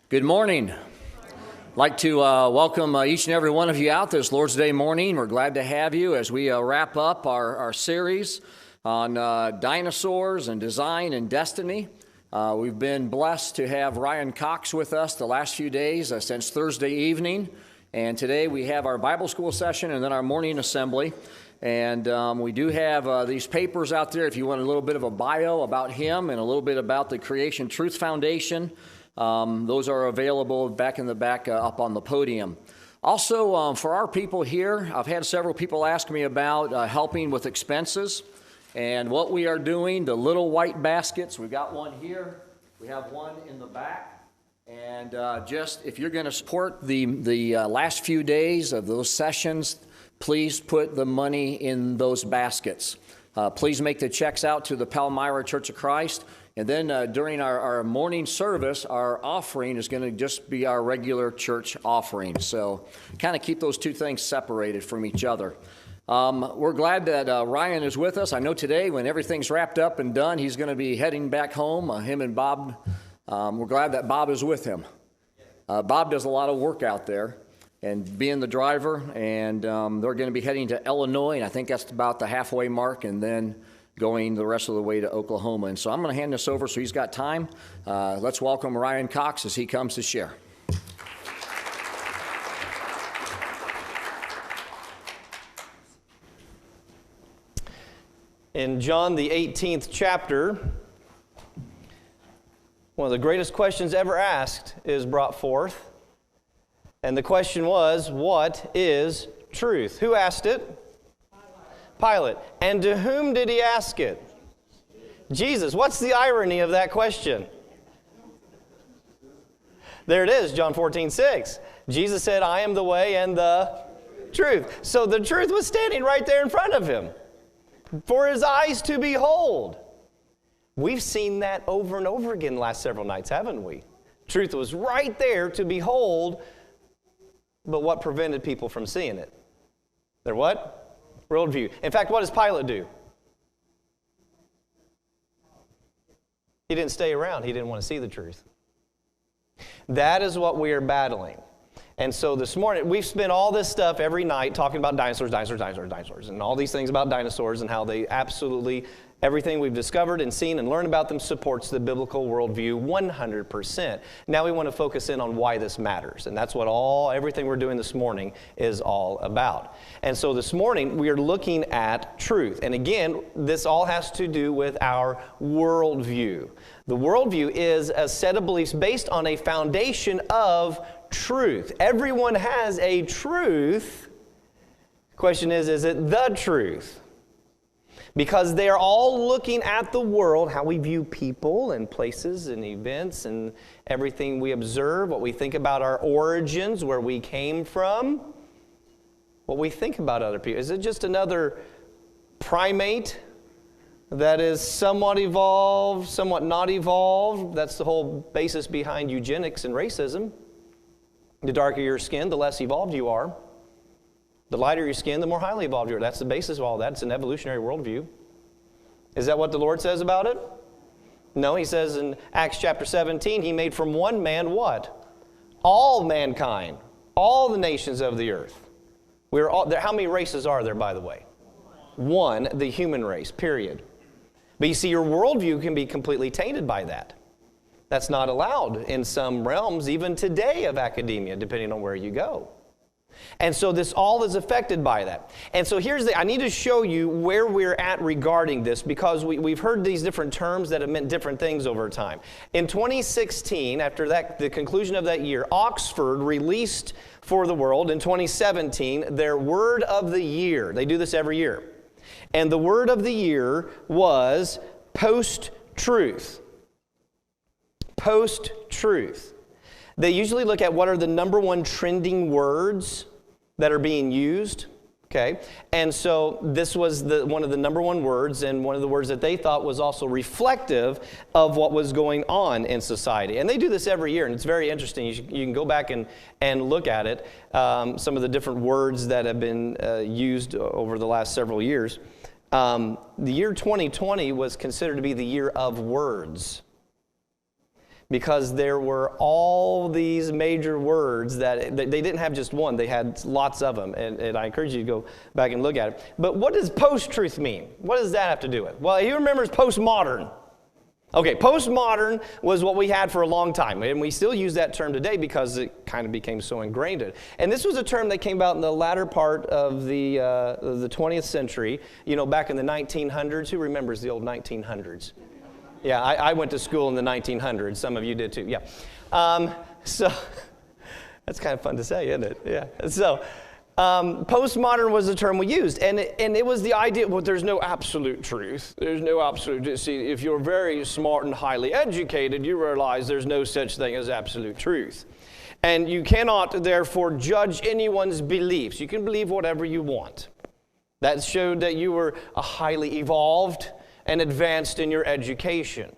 Good morning. I'd like to welcome each and every one of you out this Lord's Day morning. We're glad to have you as we wrap up our series on dinosaurs and design and destiny. We've been blessed to have Ryan Cox with us the last few days since Thursday evening. And today we have our Bible school session and then our morning assembly. And we do have these papers out there if you want a little bit of a bio about him and a little bit about the Creation Truth Foundation. Those are available back in the back up on the podium. Also, for our people here, I've had several people ask me about helping with expenses and what we are doing, the little white baskets. We've got one here. We have one in the back. And just if you're going to support the last few days of those sessions, please put the money in those baskets. Please make the checks out to the Palmyra Church of Christ. And then during our morning service, our offering is going to just be our regular church offering. So kind of keep those two things separated from each other. We're glad that Ryan is with us. I know today when everything's wrapped up and done, he's going to be heading back home, him and Bob. We're glad that Bob is with him. Bob does a lot of work out there and being the driver, and they're going to be heading to Illinois, and I think that's about the halfway mark, and then going the rest of the way to Oklahoma. And so I'm going to hand this over so he's got time. Let's welcome Ryan Cox as he comes to share. In John, the 18th chapter, one of the greatest questions ever asked is brought forth. And the question was, what is truth? Who asked it? Pilate. And to whom did he ask it? Jesus. What's the irony of that question? There it is, John 14:6. Jesus said, I am the way and the truth. So the truth was standing right there in front of him for his eyes to behold. We've seen that over and over again the last several nights, haven't we? Truth was right there to behold, but what prevented people from seeing it? Their what? Worldview. In fact, what does Pilate do? He didn't stay around. He didn't want to see the truth. That is what we are battling. And so this morning, we've spent all this stuff every night talking about dinosaurs, and all these things about dinosaurs and how they absolutely, everything we've discovered and seen and learned about them supports the biblical worldview 100%. Now we want to focus in on why this matters. And that's what everything we're doing this morning is all about. And so this morning, we are looking at truth. And again, this all has to do with our worldview. The worldview is a set of beliefs based on a foundation of truth. Everyone has a truth. The question is it the truth? Because they are all looking at the world, how we view people and places and events and everything we observe, what we think about our origins, where we came from, what we think about other people. Is it just another primate that is somewhat evolved, somewhat not evolved? That's the whole basis behind eugenics and racism. The darker your skin, the less evolved you are. The lighter your skin, the more highly evolved you are. That's the basis of all that. It's an evolutionary worldview. Is that what the Lord says about it? No, he says in Acts chapter 17, he made from one man what? All mankind, all the nations of the earth. How many races are there, by the way? One, the human race, period. But you see, your worldview can be completely tainted by that. That's not allowed in some realms, even today, of academia, depending on where you go. And so this all is affected by that. And so I need to show you where we're at regarding this, because we've heard these different terms that have meant different things over time. In 2016, after the conclusion of that year, Oxford released for the world in 2017 their word of the year. They do this every year. And the word of the year was post-truth. Post-truth. They usually look at what are the number one trending words that are being used, okay? And so this was one of the number one words, and one of the words that they thought was also reflective of what was going on in society. And they do this every year, and it's very interesting. You can go back and look at it, some of the different words that have been used over the last several years. The year 2020 was considered to be the year of words. because there were all these major words that they didn't have just one. They had lots of them, and I encourage you to go back and look at it. But what does post-truth mean? What does that have to do with? Well, he remembers postmodern. Okay, postmodern was what we had for a long time, and we still use that term today because it kind of became so ingrained in it. And this was a term that came about in the latter part of the 20th century, back in the 1900s. Who remembers the old 1900s? Yeah, I went to school in the 1900s. Some of you did too, yeah. So that's kind of fun to say, isn't it? Yeah. So postmodern was the term we used, and it was the idea, well, there's no absolute truth. There's no absolute. See, if you're very smart and highly educated, you realize there's no such thing as absolute truth. And you cannot, therefore, judge anyone's beliefs. You can believe whatever you want. That showed that you were a highly evolved and advanced in your education.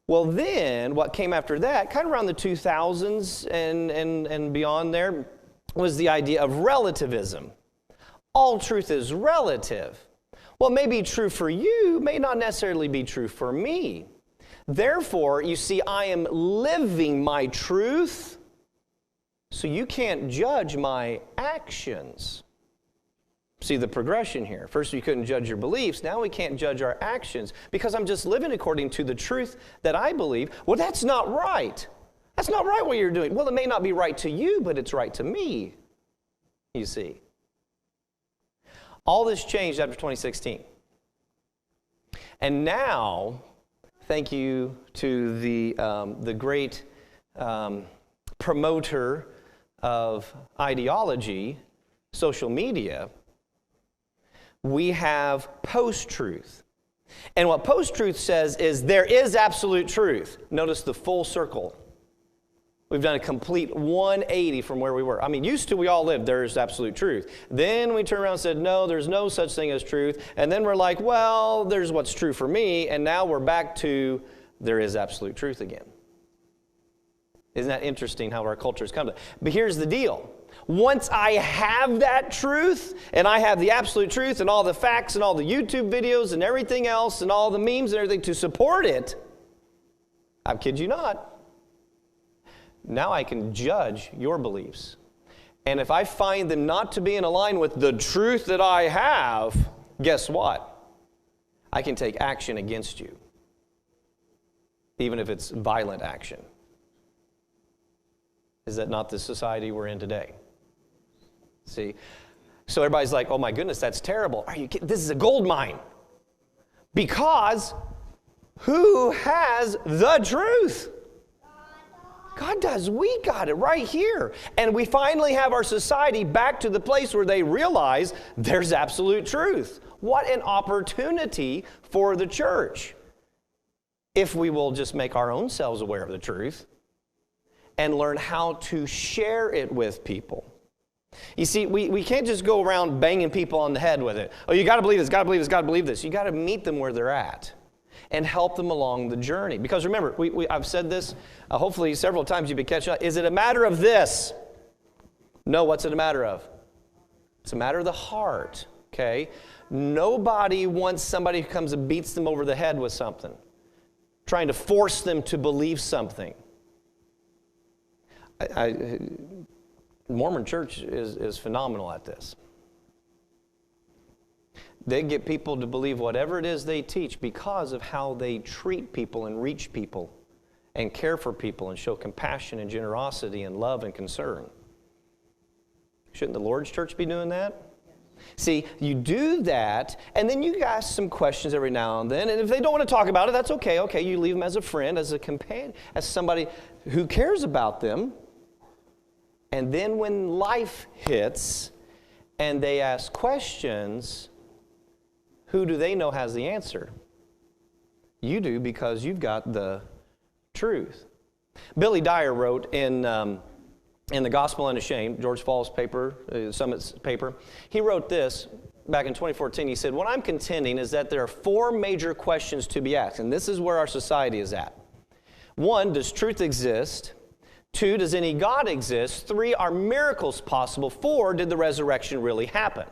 Well, then, what came after that, kind of around the 2000s and beyond there, was the idea of relativism. All truth is relative. What may be true for you may not necessarily be true for me. Therefore, you see, I am living my truth, so you can't judge my actions. See the progression here. First, we couldn't judge your beliefs. Now we can't judge our actions because I'm just living according to the truth that I believe. Well, that's not right. That's not right what you're doing. Well, it may not be right to you, but it's right to me, you see. All this changed after 2016. And now, thank you to the great promoter of ideology, social media, we have post-truth. And what post-truth says is there is absolute truth. Notice the full circle. We've done a complete 180 from where we were. I mean, used to we all lived, there's absolute truth. Then we turned around and said, no, there's no such thing as truth. And then we're like, well, there's what's true for me. And now we're back to there is absolute truth again. Isn't that interesting how our culture has come to that? But here's the deal. Once I have that truth, and I have the absolute truth and all the facts and all the YouTube videos and everything else and all the memes and everything to support it, I kid you not, now I can judge your beliefs. And if I find them not to be in line with the truth that I have, guess what? I can take action against you, even if it's violent action. Is that not the society we're in today? See? So everybody's like, oh my goodness, that's terrible. Are you kidding? This is a gold mine. Because who has the truth? God does. We got it right here. And we finally have our society back to the place where they realize there's absolute truth. What an opportunity for the church. If we will just make our own selves aware of the truth and learn how to share it with people. You see, we can't just go around banging people on the head with it. Oh, you got to believe this, got to believe this, got to believe this. You got to meet them where they're at and help them along the journey. Because remember, I've said this hopefully several times. You've been catching up. Is it a matter of this? No, what's it a matter of? It's a matter of the heart, okay? Nobody wants somebody who comes and beats them over the head with something, trying to force them to believe something. The Mormon church is phenomenal at this. They get people to believe whatever it is they teach because of how they treat people and reach people and care for people and show compassion and generosity and love and concern. Shouldn't the Lord's church be doing that? See, you do that, and then you ask some questions every now and then, and if they don't want to talk about it, that's okay. Okay, you leave them as a friend, as a companion, as somebody who cares about them. And then when life hits and they ask questions, who do they know has the answer? You do, because you've got the truth. Billy Dyer wrote in The Gospel Unashamed, George Fall's paper, Summit's paper, he wrote this back in 2014. He said, what I'm contending is that there are four major questions to be asked, and this is where our society is at. 1, does truth exist? 2, does any God exist? 3, are miracles possible? 4, did the resurrection really happen?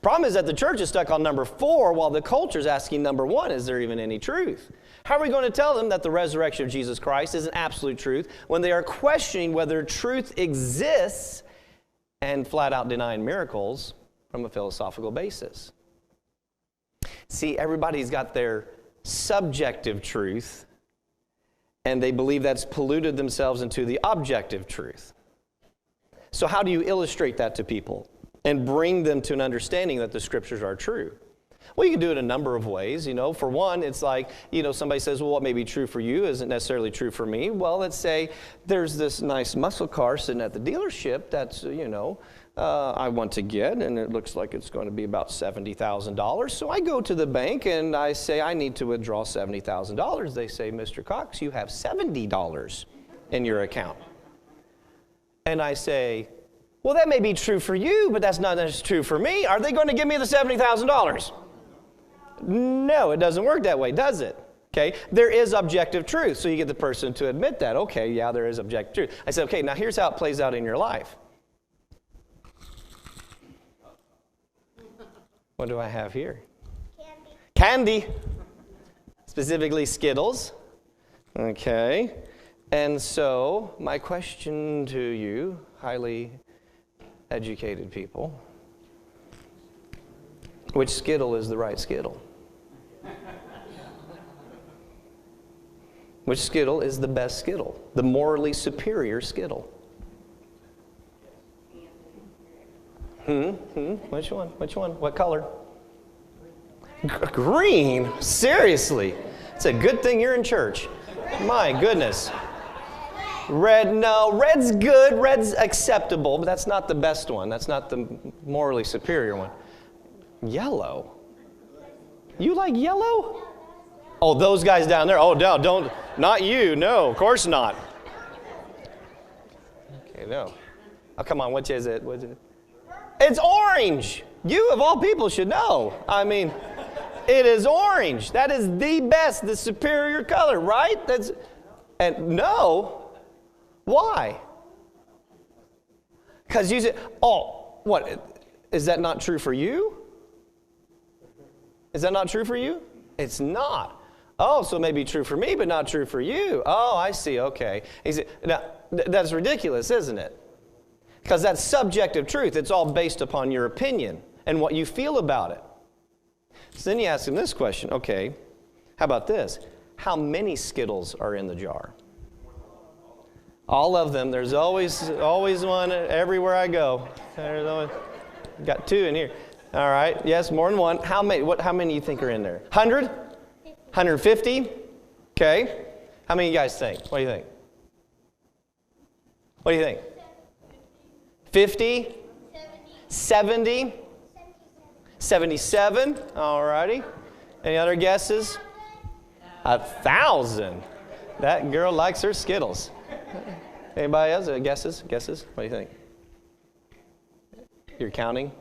Problem is that the church is stuck on number 4 while the culture is asking number 1, is there even any truth? How are we going to tell them that the resurrection of Jesus Christ is an absolute truth when they are questioning whether truth exists and flat out denying miracles from a philosophical basis? See, everybody's got their subjective truth, and they believe that's polluted themselves into the objective truth. So how do you illustrate that to people and bring them to an understanding that the Scriptures are true? Well, you can do it a number of ways. For one, it's like, somebody says, well, what may be true for you isn't necessarily true for me. Well, let's say there's this nice muscle car sitting at the dealership that's, I want to get, and it looks like it's going to be about $70,000. So I go to the bank and I say, I need to withdraw $70,000. They say, Mr. Cox, you have $70 in your account. And I say, well, that may be true for you, but that's not necessarily true for me. Are they going to give me the $70,000? No, it doesn't work that way, does it? Okay, there is objective truth, so you get the person to admit that. Okay, yeah, there is objective truth. I said, okay, now here's how it plays out in your life. What do I have here? Candy. Specifically Skittles. Okay, and so my question to you, highly educated people, which Skittle is the right Skittle? Which Skittle is the best Skittle? The morally superior Skittle? Which one? Which one? What color? Green? Seriously? It's a good thing you're in church. My goodness. Red, no. Red's good. Red's acceptable, but that's not the best one. That's not the morally superior one. Yellow? You like yellow? Oh, those guys down there. Oh, no, don't. Not you. No, of course not. Okay, no. Oh, come on. Which is it? What is it? It's orange. You, of all people, should know. I mean, it is orange. That is the best, the superior color, right? And no. Why? Because you say, oh, what? Is that not true for you? Is that not true for you? It's not. Oh, so it may be true for me, but not true for you. Oh, I see. Okay. Now, that's ridiculous, isn't it? Because that's subjective truth. It's all based upon your opinion and what you feel about it. So then you ask him this question. Okay, how about this? How many Skittles are in the jar? All of them. There's always one everywhere I go. There's always, got 2 in here. All right. Yes, more than one. How many do you think are in there? 100? 150? Okay. How many of you guys think? What do you think? What do you think? 50? 70? 77? All righty. Any other guesses? 1,000. That girl likes her Skittles. Anybody else? Guesses? What do you think? You're counting?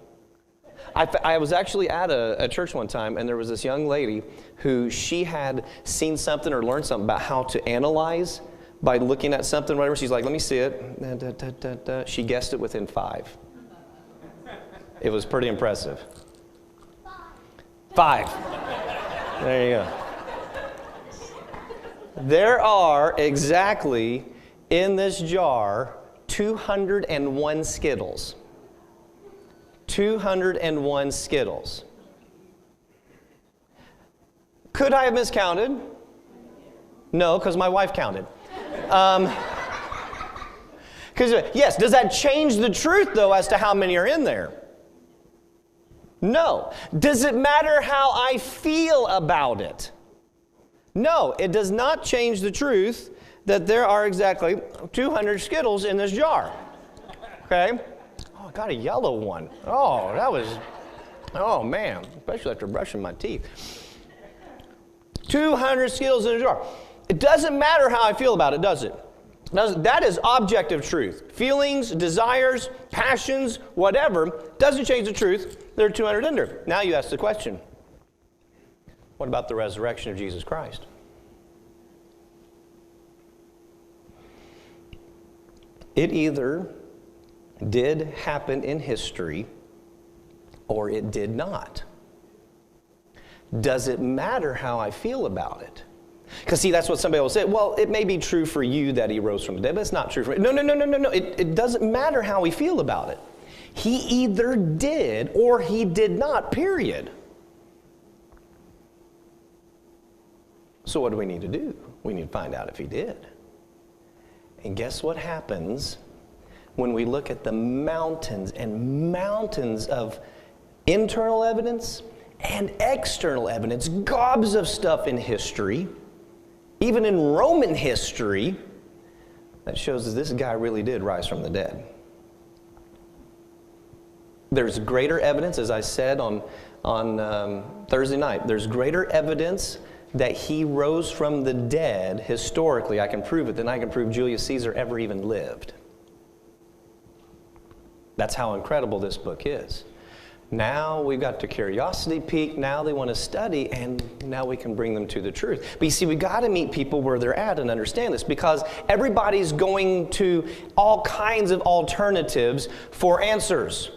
I was actually at a church one time, and there was this young lady who she had seen something or learned something about how to analyze by looking at something, whatever. She's like, let me see it. She guessed it within 5. It was pretty impressive. 5. There you go. There are exactly in this jar 201 Skittles. 201 Skittles. Could I have miscounted? No, because my wife counted. Yes, does that change the truth, though, as to how many are in there? No. Does it matter how I feel about it? No, it does not change the truth that there are exactly 200 Skittles in this jar. Okay? Oh, I got a yellow one. Oh man, especially after brushing my teeth. 200 Skittles in a jar. It doesn't matter how I feel about it, does it? That is objective truth. Feelings, desires, passions, whatever, doesn't change the truth. There are 200 in there. Now you ask the question, what about the resurrection of Jesus Christ? It either did happen in history or it did not? Does it matter how I feel about it? Because see, that's what somebody will say. Well, it may be true for you that he rose from the dead, but it's not true for me. No. It doesn't matter how we feel about it. He either did or he did not, period. So what do we need to do? We need to find out if he did. And guess what happens when we look at the mountains and mountains of internal evidence and external evidence, gobs of stuff in history, even in Roman history, that shows that this guy really did rise from the dead. There's greater evidence, as I said on Thursday night, there's greater evidence that he rose from the dead, historically, I can prove it, than I can prove Julius Caesar ever even lived. That's how incredible this book is. Now we've got the curiosity peak, now they want to study, and now we can bring them to the truth. But you see, we've got to meet people where they're at and understand this, because everybody's going to all kinds of alternatives for answers.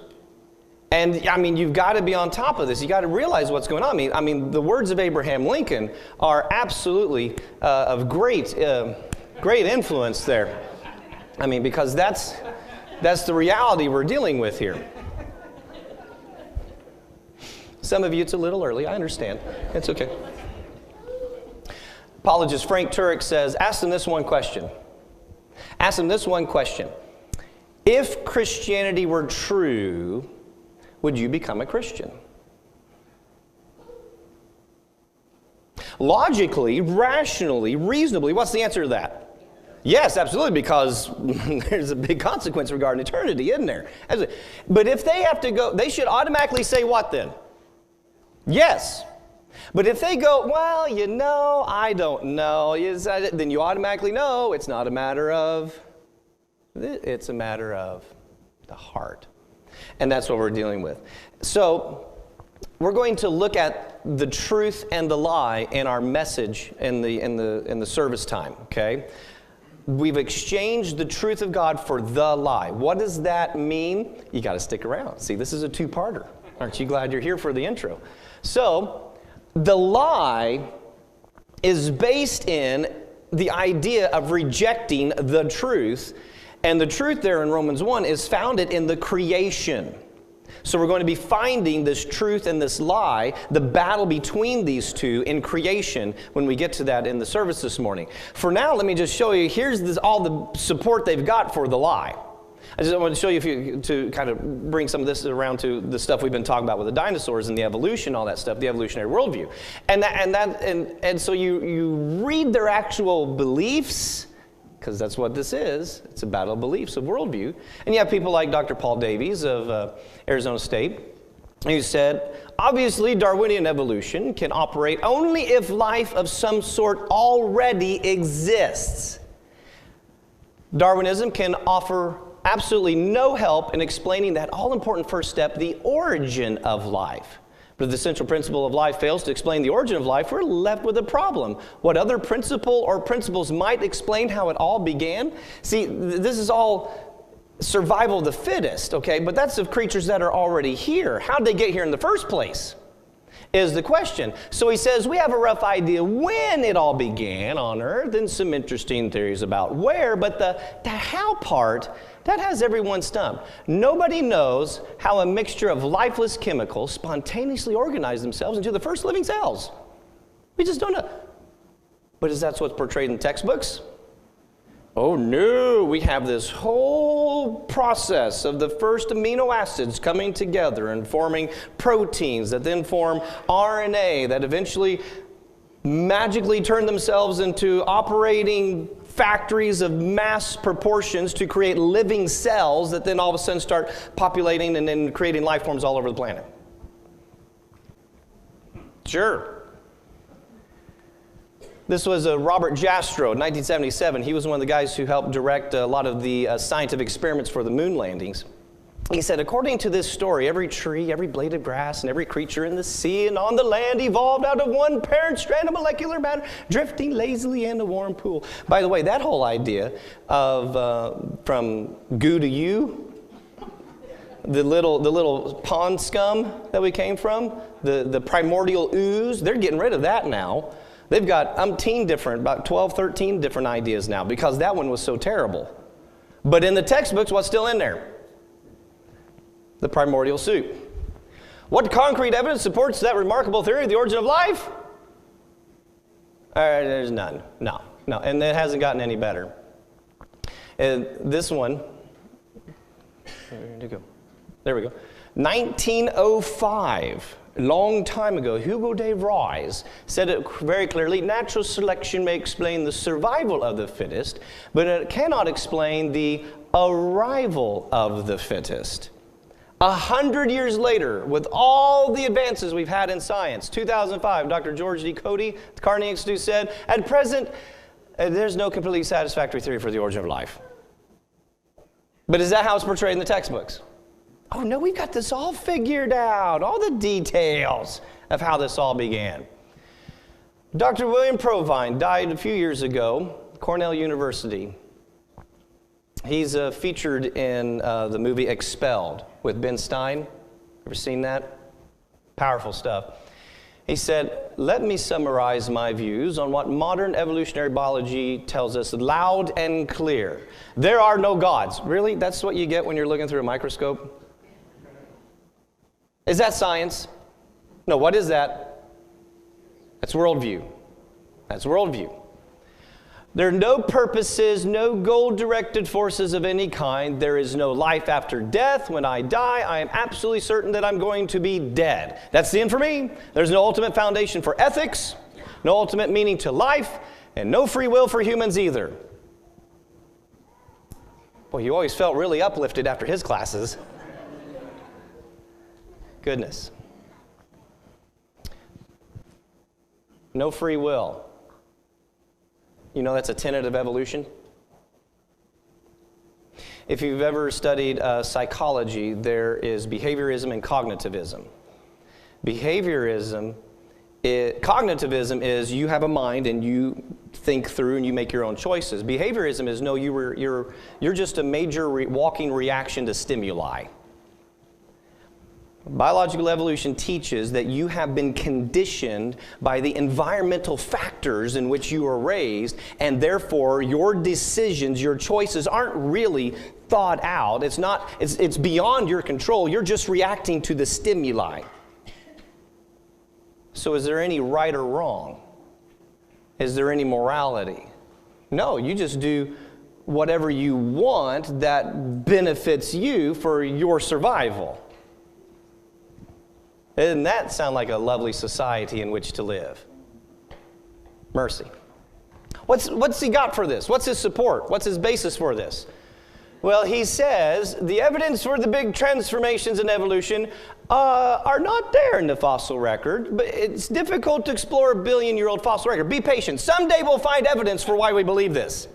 And I mean, you've got to be on top of this. You got to realize what's going on. I mean, the words of Abraham Lincoln are absolutely of great influence there. I mean, because that's the reality we're dealing with here. Some of you, it's a little early. I understand. It's okay. Apologist Frank Turek says, ask them this one question. Ask them this one question. If Christianity were true, would you become a Christian? Logically, rationally, reasonably, what's the answer to that? Yes, absolutely, because there's a big consequence regarding eternity, isn't there? But if they have to go, they should automatically say what then? Yes. But if they go, well, you know, I don't know, then you automatically know it's not a matter of, it's a matter of the heart. And that's what we're dealing with. So we're going to look at the truth and the lie in our message in the service time, okay? We've exchanged the truth of God for the lie. What does that mean? You got to stick around. See, this is a two-parter. Aren't you glad you're here for the intro? So the lie is based in the idea of rejecting the truth. And the truth there in Romans 1 is founded in the creation. So we're going to be finding this truth and this lie, the battle between these two in creation, when we get to that in the service this morning. For now, let me just show you, here's all the support they've got for the lie. I just want to show you to kind of bring some of this around to the stuff we've been talking about with the dinosaurs and the evolution, all that stuff, the evolutionary worldview. And so you read their actual beliefs, because that's what this is. It's a battle of beliefs, of worldview. And you have people like Dr. Paul Davies of Arizona State, who said, obviously Darwinian evolution can operate only if life of some sort already exists. Darwinism can offer absolutely no help in explaining that all-important first step, the origin of life. But if the central principle of life fails to explain the origin of life, we're left with a problem. What other principle or principles might explain how it all began? See, this is all survival of the fittest, okay? But that's of creatures that are already here. How'd they get here in the first place is the question. So he says, we have a rough idea when it all began on Earth and some interesting theories about where, but the how part, that has everyone stumped. Nobody knows how a mixture of lifeless chemicals spontaneously organize themselves into the first living cells. We just don't know. But is that what's portrayed in textbooks? Oh no, we have this whole process of the first amino acids coming together and forming proteins that then form RNA that eventually magically turn themselves into operating factories of mass proportions to create living cells that then all of a sudden start populating and then creating life forms all over the planet. Sure. This was Robert Jastrow, 1977. He was one of the guys who helped direct a lot of the scientific experiments for the moon landings. He said, according to this story, every tree, every blade of grass, and every creature in the sea and on the land evolved out of one parent strand of molecular matter, drifting lazily in a warm pool. By the way, that whole idea of from goo to you, the little pond scum that we came from, the primordial ooze, they're getting rid of that now. They've got about 12, 13 different ideas now because that one was so terrible. But in the textbooks, what's still in there? The primordial soup. What concrete evidence supports that remarkable theory of the origin of life? There's none. No. And it hasn't gotten any better. And this one, where'd it go? There we go. 1905, a long time ago, Hugo de Vries said it very clearly, natural selection may explain the survival of the fittest, but it cannot explain the arrival of the fittest. 100 years later, with all the advances we've had in science, 2005, Dr. George D. Cody, the Carnegie Institute said, at present, there's no completely satisfactory theory for the origin of life. But is that how it's portrayed in the textbooks? Oh no, we've got this all figured out, all the details of how this all began. Dr. William Provine died a few years ago, Cornell University. He's featured in the movie Expelled with Ben Stein. Ever seen that? Powerful stuff. He said, let me summarize my views on what modern evolutionary biology tells us loud and clear. There are no gods. Really? That's what you get when you're looking through a microscope? Is that science? No, what is that? That's worldview. That's worldview. There are no purposes, no goal-directed forces of any kind. There is no life after death. When I die, I am absolutely certain that I'm going to be dead. That's the end for me. There's no ultimate foundation for ethics, no ultimate meaning to life, and no free will for humans either. Boy, you always felt really uplifted after his classes. Goodness. No free will. You know that's a tenet of evolution? If you've ever studied psychology, there is behaviorism and cognitivism. Cognitivism is you have a mind and you think through and you make your own choices. Behaviorism is no, you're just a major walking reaction to stimuli. Biological evolution teaches that you have been conditioned by the environmental factors in which you are raised, and therefore your decisions, your choices aren't really thought out. It's beyond your control. You're just reacting to the stimuli. So is there any right or wrong? Is there any morality? No, you just do whatever you want that benefits you for your survival. Doesn't that sound like a lovely society in which to live? Mercy. What's he got for this? What's his support? What's his basis for this? Well, he says the evidence for the big transformations in evolution are not there in the fossil record, but it's difficult to explore a billion-year-old fossil record. Be patient. Someday we'll find evidence for why we believe this.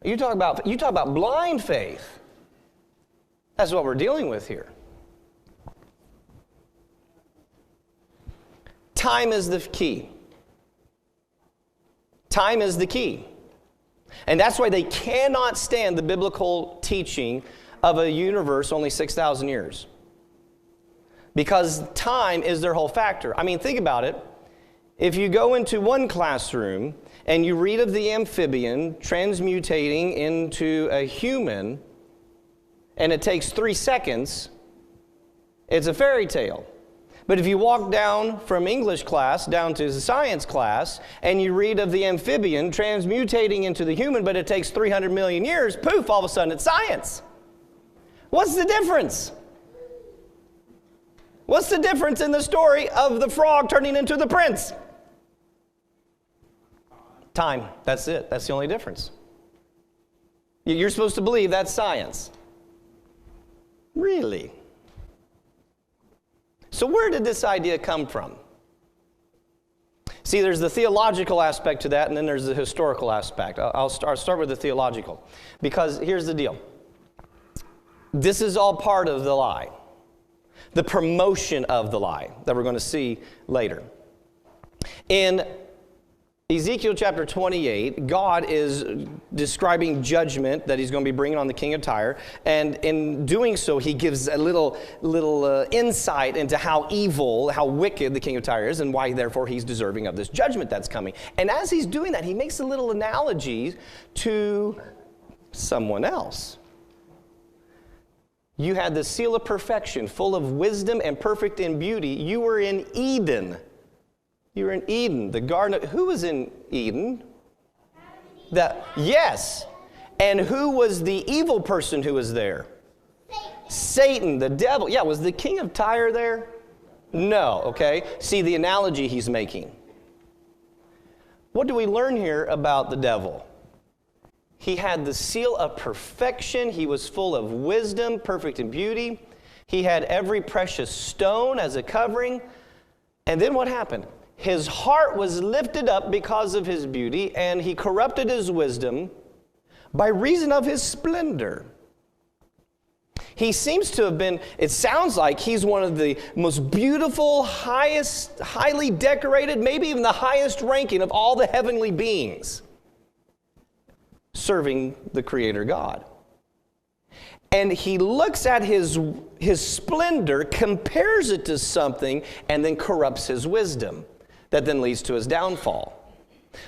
You talk about blind faith. That's what we're dealing with here. Time is the key. Time is the key. And that's why they cannot stand the biblical teaching of a universe only 6,000 years. Because time is their whole factor. I mean, think about it. If you go into one classroom and you read of the amphibian transmutating into a human, and it takes 3 seconds, it's a fairy tale. But if you walk down from English class down to the science class and you read of the amphibian transmutating into the human, but it takes 300 million years, poof, all of a sudden it's science. What's the difference? What's the difference in the story of the frog turning into the prince? Time. That's it. That's the only difference. You're supposed to believe that's science. Really? So where did this idea come from? See, there's the theological aspect to that, and then there's the historical aspect. I'll start with the theological. Because here's the deal. This is all part of the lie. The promotion of the lie that we're going to see later. In Ezekiel chapter 28, God is describing judgment that he's going to be bringing on the king of Tyre. And in doing so, he gives a little insight into how evil, how wicked the king of Tyre is and why, therefore, he's deserving of this judgment that's coming. And as he's doing that, he makes a little analogy to someone else. You had the seal of perfection, full of wisdom and perfect in beauty. You were in Eden. You were in Eden, the garden. Who was in Eden? Yes. And who was the evil person who was there? Satan, the devil. Yeah, was the king of Tyre there? No, okay. See the analogy he's making. What do we learn here about the devil? He had the seal of perfection. He was full of wisdom, perfect in beauty. He had every precious stone as a covering. And then what happened? His heart was lifted up because of his beauty, and he corrupted his wisdom by reason of his splendor. He seems to have been, it sounds like he's one of the most beautiful, highly decorated, maybe even the highest ranking of all the heavenly beings serving the Creator God. And he looks at his splendor, compares it to something, and then corrupts his wisdom. That then leads to his downfall.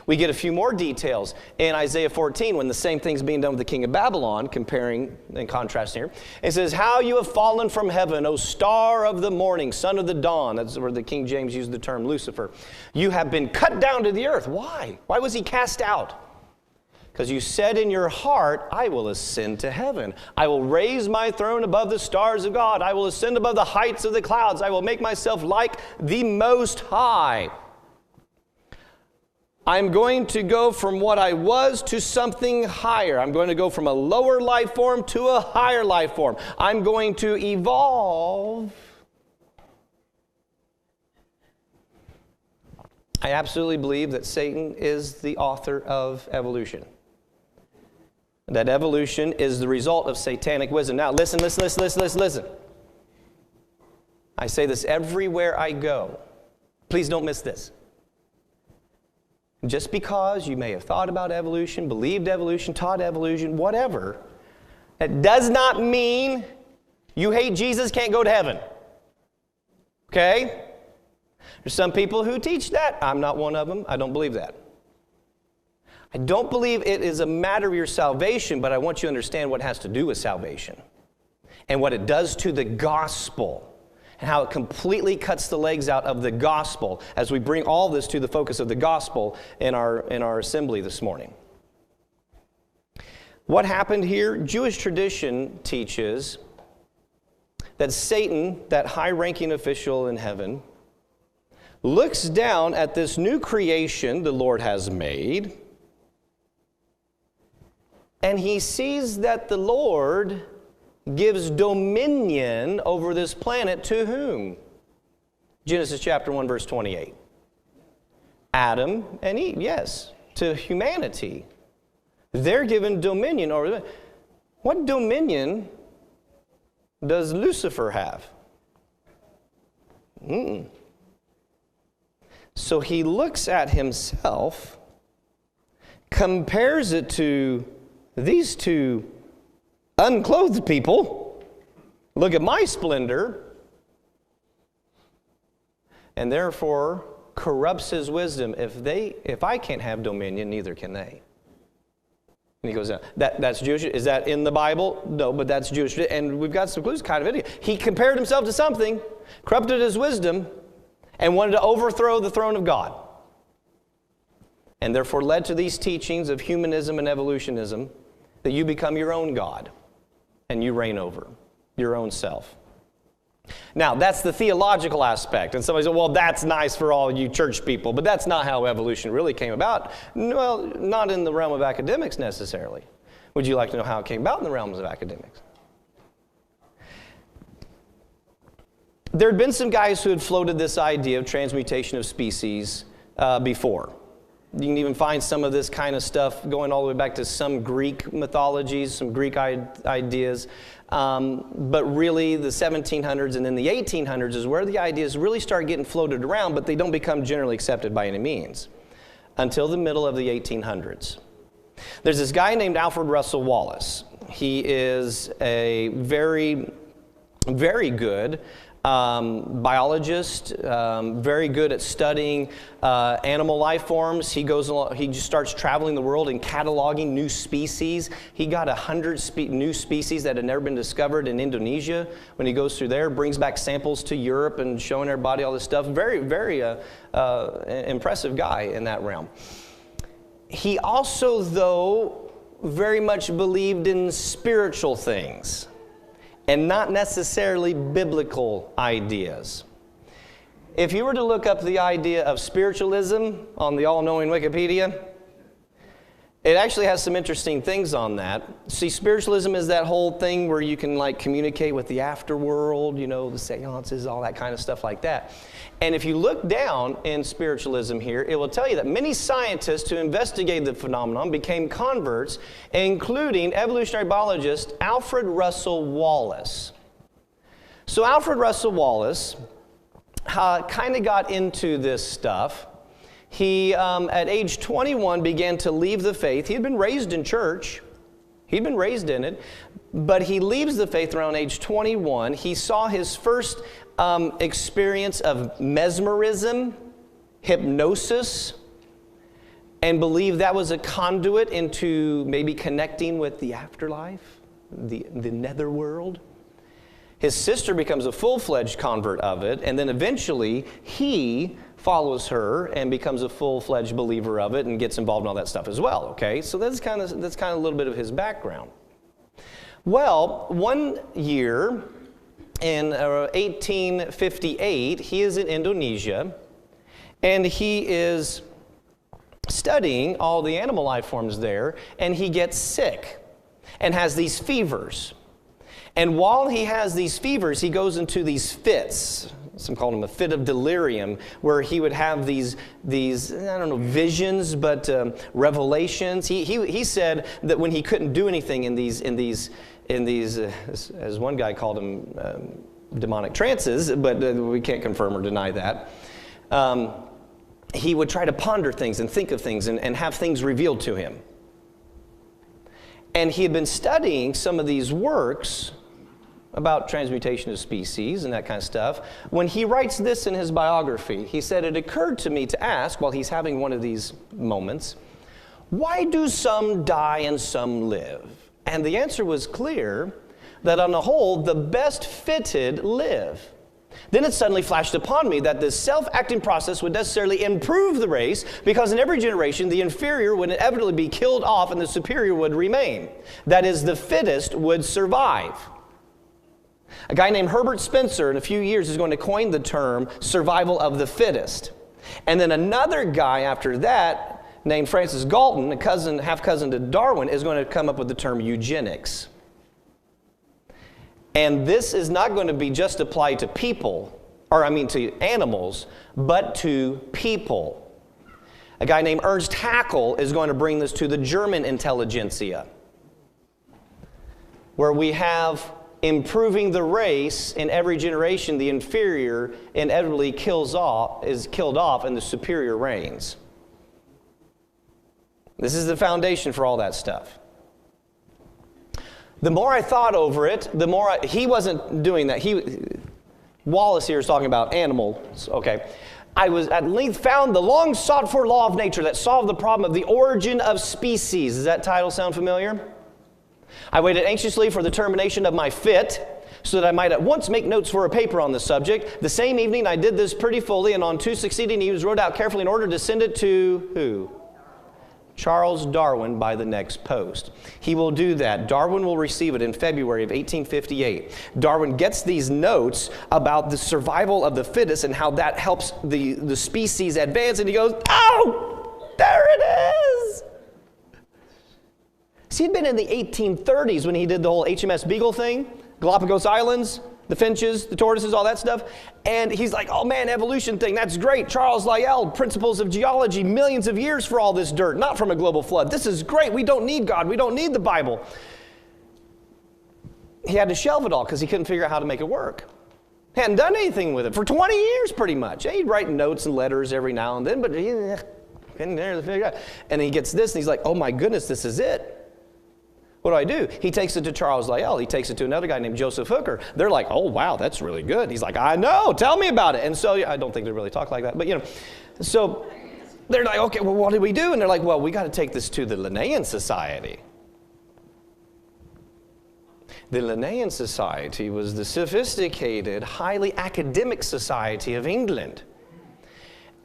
We get a few more details in Isaiah 14 when the same thing's being done with the king of Babylon, comparing and contrasting here. It says, how you have fallen from heaven, O star of the morning, son of the dawn. That's where the King James used the term Lucifer. You have been cut down to the earth. Why? Why was he cast out? Because you said in your heart, I will ascend to heaven. I will raise my throne above the stars of God. I will ascend above the heights of the clouds. I will make myself like the Most High. I'm going to go from what I was to something higher. I'm going to go from a lower life form to a higher life form. I'm going to evolve. I absolutely believe that Satan is the author of evolution. That evolution is the result of satanic wisdom. Now, listen. I say this everywhere I go. Please don't miss this. Just because you may have thought about evolution, believed evolution, taught evolution, whatever, that does not mean you hate Jesus, can't go to heaven. Okay? There's some people who teach that. I'm not one of them. I don't believe that. I don't believe it is a matter of your salvation, but I want you to understand what it has to do with salvation and what it does to the gospel and how it completely cuts the legs out of the gospel as we bring all this to the focus of the gospel in our assembly this morning. What happened here? Jewish tradition teaches that Satan, that high-ranking official in heaven, looks down at this new creation the Lord has made, and he sees that the Lord gives dominion over this planet to whom? Genesis chapter 1, verse 28. Adam and Eve, yes, to humanity. They're given dominion over them. What dominion does Lucifer have? So he looks at himself, compares it to these two unclothed people. Look at my splendor. And therefore corrupts his wisdom. If I can't have dominion, neither can they. And he goes down. That's Jewish. Is that in the Bible? No, but that's Jewish. And we've got some clues kind of it. He compared himself to something, corrupted his wisdom, and wanted to overthrow the throne of God. And therefore led to these teachings of humanism and evolutionism, that you become your own God and you reign over your own self. Now, that's the theological aspect. And somebody said, well, that's nice for all you church people, but that's not how evolution really came about. Well, not in the realm of academics necessarily. Would you like to know how it came about in the realms of academics? There had been some guys who had floated this idea of transmutation of species before. You can even find some of this kind of stuff going all the way back to some Greek mythologies, some Greek ideas. But really the 1700s and then the 1800s is where the ideas really start getting floated around, but they don't become generally accepted by any means. until the middle of the 1800s. There's this guy named Alfred Russel Wallace. He is a very, very good biologist, very good at studying animal life forms. He just starts traveling the world and cataloging new species. He got 100 new species that had never been discovered in Indonesia. When he goes through there, brings back samples to Europe and showing everybody all this stuff. Very, very impressive guy in that realm. He also, though, very much believed in spiritual things and not necessarily biblical ideas. If you were to look up the idea of spiritualism on the all-knowing Wikipedia, it actually has some interesting things on that. See, spiritualism is that whole thing where you can like communicate with the afterworld, you know, the seances, all that kind of stuff like that. And if you look down in spiritualism here, it will tell you that many scientists who investigated the phenomenon became converts, including evolutionary biologist Alfred Russel Wallace. So Alfred Russel Wallace kind of got into this stuff. He, at age 21, began to leave the faith. He had been raised in church. He'd been raised in it. But he leaves the faith around age 21. He saw his first experience of mesmerism, hypnosis, and believed that was a conduit into maybe connecting with the afterlife, the netherworld. His sister becomes a full-fledged convert of it, and then eventually he follows her and becomes a full-fledged believer of it and gets involved in all that stuff as well, okay? So that's kind of a little bit of his background. Well, one year in 1858, he is in Indonesia, and he is studying all the animal life forms there, and he gets sick and has these fevers. And while he has these fevers, he goes into these fits. Some call them a fit of delirium, where he would have these I don't know, visions, but revelations. He said that when he couldn't do anything in these as one guy called them, demonic trances, but we can't confirm or deny that. He would try to ponder things and think of things and have things revealed to him. And he had been studying some of these works about transmutation of species and that kind of stuff. When he writes this in his biography, he said, "It occurred to me to ask," while he's having one of these moments, "why do some die and some live?" And the answer was clear, that on the whole, the best fitted live. Then it suddenly flashed upon me that this self-acting process would necessarily improve the race, because in every generation, the inferior would inevitably be killed off and the superior would remain. That is, the fittest would survive. A guy named Herbert Spencer in a few years is going to coin the term survival of the fittest. And then another guy after that named Francis Galton, half-cousin to Darwin, is going to come up with the term eugenics. And this is not going to be just applied to people, to animals, but to people. A guy named Ernst Haeckel is going to bring this to the German intelligentsia, where we have improving the race in every generation, the inferior inevitably is killed off, and the superior reigns. This is the foundation for all that stuff. The more I thought over it, the more he wasn't doing that. Wallace here is talking about animals, okay. I was at length found the long sought for law of nature that solved the problem of the origin of species. Does that title sound familiar? I waited anxiously for the termination of my fit, so that I might at once make notes for a paper on the subject. The same evening I did this pretty fully, and on 2 succeeding evenings wrote out carefully in order to send it to who? Charles Darwin by the next post. He will do that. Darwin will receive it in February of 1858. Darwin gets these notes about the survival of the fittest and how that helps the species advance, and he goes, "Oh, there it is!" See, he'd been in the 1830s when he did the whole HMS Beagle thing, Galapagos Islands, the finches, the tortoises, all that stuff. And he's like, "Oh man, evolution thing, that's great. Charles Lyell, Principles of Geology, millions of years for all this dirt, not from a global flood. This is great. We don't need God. We don't need the Bible." He had to shelve it all because he couldn't figure out how to make it work. He hadn't done anything with it for 20 years pretty much. He'd write notes and letters every now and then, but And he gets this, and he's like, oh my goodness, this is it. What do? He takes it to Charles Lyell. He takes it to another guy named Joseph Hooker. They're like, oh, wow, that's really good. He's like, I know, tell me about it. And so, I don't think they really talk like that, but so they're like, okay, well, what do we do? And they're like, well, we got to take this to the Linnaean Society. The Linnaean Society was the sophisticated, highly academic society of England.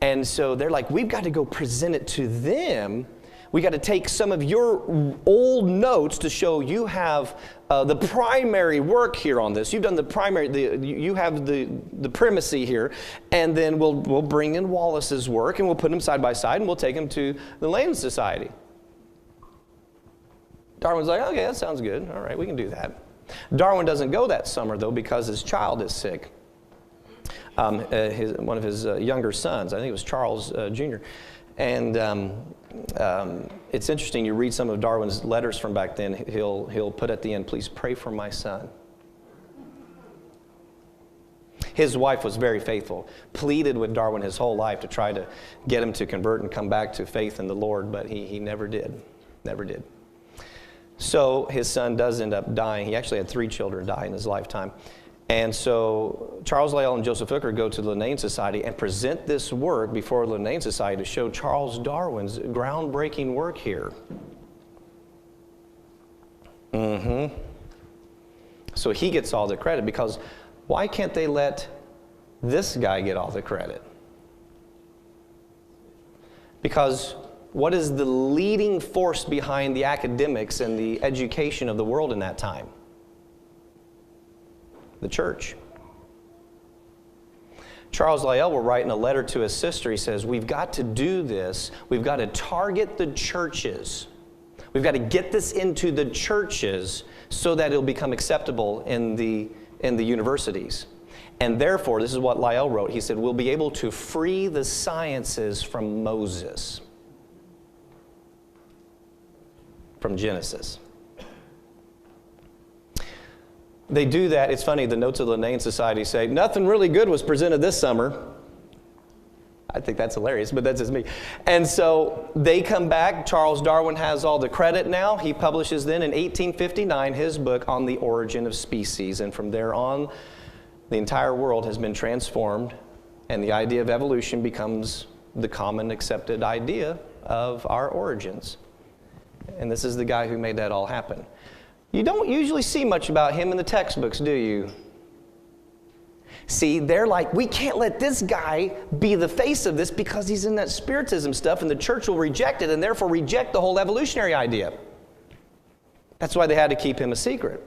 And so they're like, we've got to go present it to them. We got to take some of your old notes to show you have the primary work here on this. You've done the primary, you have the primacy here. And then we'll bring in Wallace's work and we'll put them side by side and we'll take them to the Linnaean Society. Darwin's like, okay, that sounds good. All right, we can do that. Darwin doesn't go that summer, though, because his child is sick. One of his younger sons, I think it was Charles Jr., and it's interesting, you read some of Darwin's letters from back then, he'll put at the end, please pray for my son. His wife was very faithful, pleaded with Darwin his whole life to try to get him to convert and come back to faith in the Lord, but he never did, never did. So his son does end up dying. He actually had 3 children die in his lifetime. And so Charles Lyell and Joseph Hooker go to the Linnaean Society and present this work before the Linnaean Society to show Charles Darwin's groundbreaking work here. So he gets all the credit, because why can't they let this guy get all the credit? Because what is the leading force behind the academics and the education of the world in that time? The church. Charles Lyell will write in a letter to his sister, he says, we've got to do this. We've got to target the churches. We've got to get this into the churches so that it'll become acceptable in the universities. And therefore, this is what Lyell wrote. He said, we'll be able to free the sciences from Moses. From Genesis. They do that. It's funny, the notes of the Linnaean Society say, nothing really good was presented this summer. I think that's hilarious, but that's just me. And so they come back. Charles Darwin has all the credit now. He publishes then in 1859 his book on the origin of species. And from there on, the entire world has been transformed, and the idea of evolution becomes the common accepted idea of our origins. And this is the guy who made that all happen. You don't usually see much about him in the textbooks, do you? See, they're like, we can't let this guy be the face of this because he's in that spiritism stuff, and the church will reject it and therefore reject the whole evolutionary idea. That's why they had to keep him a secret.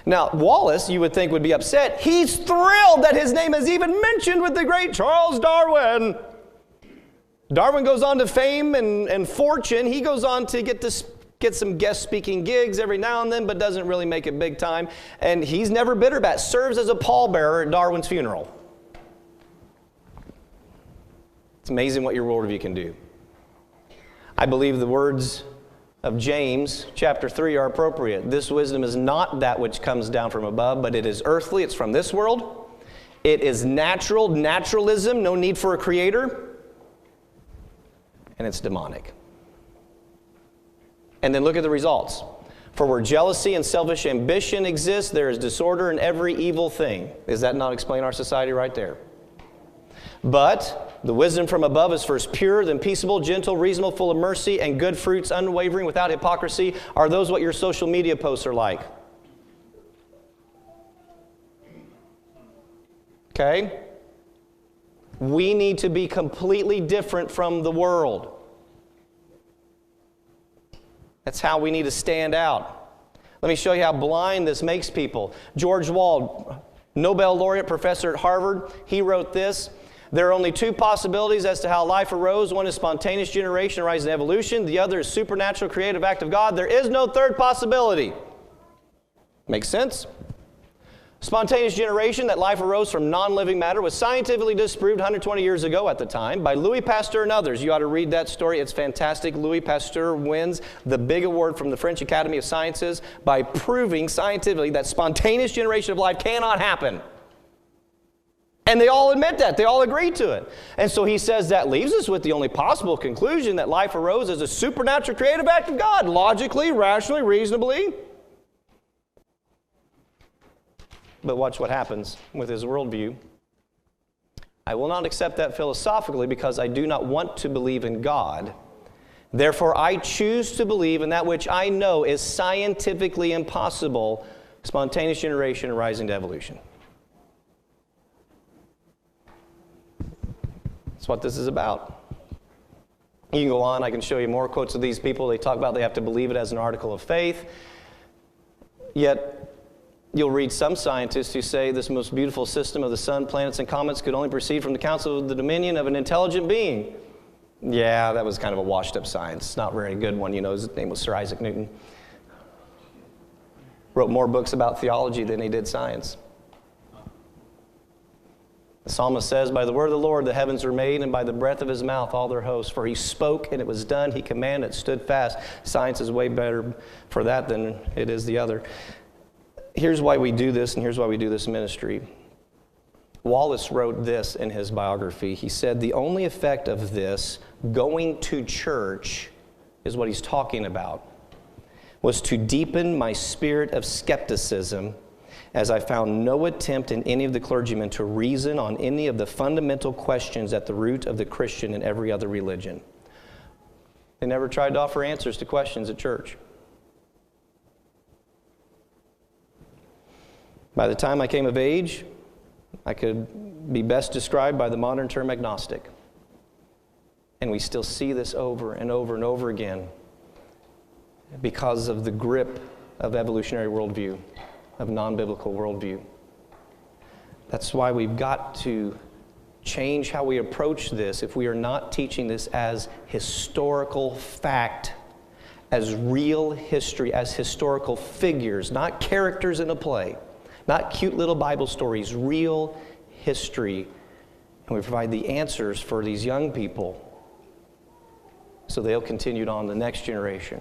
Now, Wallace, you would think, would be upset. He's thrilled that his name is even mentioned with the great Charles Darwin. Darwin goes on to fame and fortune. He goes on to get some guest speaking gigs every now and then, but doesn't really make it big time. And he's never bitter about it. Serves as a pallbearer at Darwin's funeral. It's amazing what your worldview can do. I believe the words of James chapter 3 are appropriate. This wisdom is not that which comes down from above, but it is earthly. It's from this world. It is natural, naturalism, no need for a creator. And it's demonic. And then look at the results. For where jealousy and selfish ambition exist, there is disorder in every evil thing. Does that not explain our society right there? But the wisdom from above is first pure, then peaceable, gentle, reasonable, full of mercy, and good fruits, unwavering, without hypocrisy. Are those what your social media posts are like? Okay? We need to be completely different from the world. That's how we need to stand out. Let me show you how blind this makes people. George Wald, Nobel laureate, professor at Harvard, he wrote this: there are only 2 possibilities as to how life arose. One is spontaneous generation, rise and evolution. The other is supernatural creative act of God. There is no third possibility. Makes sense? Spontaneous generation, that life arose from non-living matter, was scientifically disproved 120 years ago at the time by Louis Pasteur and others. You ought to read that story. It's fantastic. Louis Pasteur wins the big award from the French Academy of Sciences by proving scientifically that spontaneous generation of life cannot happen. And they all admit that. They all agree to it. And so he says that leaves us with the only possible conclusion that life arose as a supernatural creative act of God, logically, rationally, reasonably. But watch what happens with his worldview. I will not accept that philosophically because I do not want to believe in God. Therefore, I choose to believe in that which I know is scientifically impossible, spontaneous generation arising to evolution. That's what this is about. You can go on. I can show you more quotes of these people. They talk about they have to believe it as an article of faith. Yet, you'll read some scientists who say this most beautiful system of the sun, planets, and comets could only proceed from the counsel of the dominion of an intelligent being. Yeah, that was kind of a washed-up science. Not a very good one. You know, his name was Sir Isaac Newton. Wrote more books about theology than he did science. The psalmist says, by the word of the Lord the heavens were made, and by the breath of his mouth all their hosts. For he spoke, and it was done. He commanded, it stood fast. Science is way better for that than it is the other. Here's why we do this, and here's why we do this ministry. Wallace wrote this in his biography. He said, the only effect of this, going to church, is what he's talking about, was to deepen my spirit of skepticism, as I found no attempt in any of the clergymen to reason on any of the fundamental questions at the root of the Christian and every other religion. They never tried to offer answers to questions at church. By the time I came of age, I could be best described by the modern term agnostic. And we still see this over and over and over again because of the grip of evolutionary worldview, of non-biblical worldview. That's why we've got to change how we approach this if we are not teaching this as historical fact, as real history, as historical figures, not characters in a play, not cute little Bible stories, real history. And we provide the answers for these young people so they'll continue it on the next generation.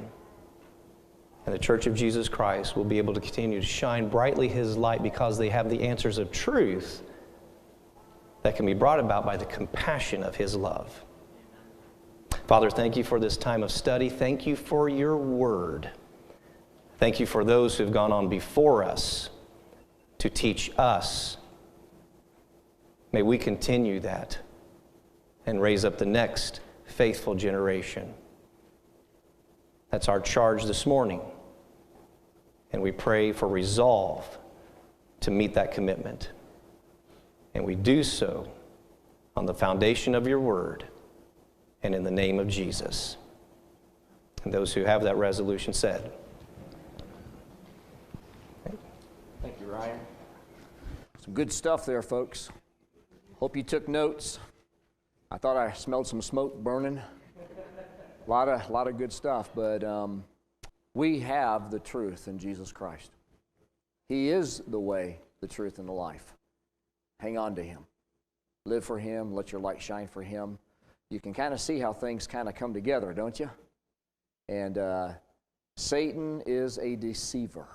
And the Church of Jesus Christ will be able to continue to shine brightly His light because they have the answers of truth that can be brought about by the compassion of His love. Father, thank you for this time of study. Thank you for your word. Thank you for those who have gone on before us to teach us. May we continue that and raise up the next faithful generation. That's our charge this morning. And we pray for resolve to meet that commitment. And we do so on the foundation of your word and in the name of Jesus. And those who have that resolution said. Thank you, Ryan. Some good stuff there, folks. Hope you took notes. I thought I smelled some smoke burning. A lot of good stuff, but we have the truth in Jesus Christ. He is the way, the truth, and the life. Hang on to Him. Live for Him. Let your light shine for Him. You can kind of see how things kind of come together, don't you? And Satan is a deceiver.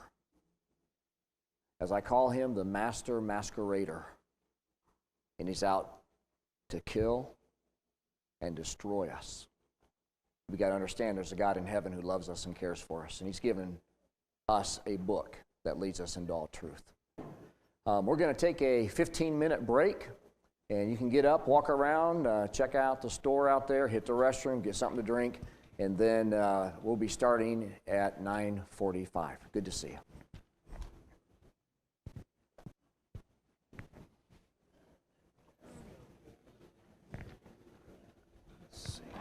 As I call him, the master masquerader. And he's out to kill and destroy us. We got to understand there's a God in heaven who loves us and cares for us. And He's given us a book that leads us into all truth. We're going to take a 15-minute break. And you can get up, walk around, check out the store out there, hit the restroom, get something to drink. And then we'll be starting at 9:45. Good to see you.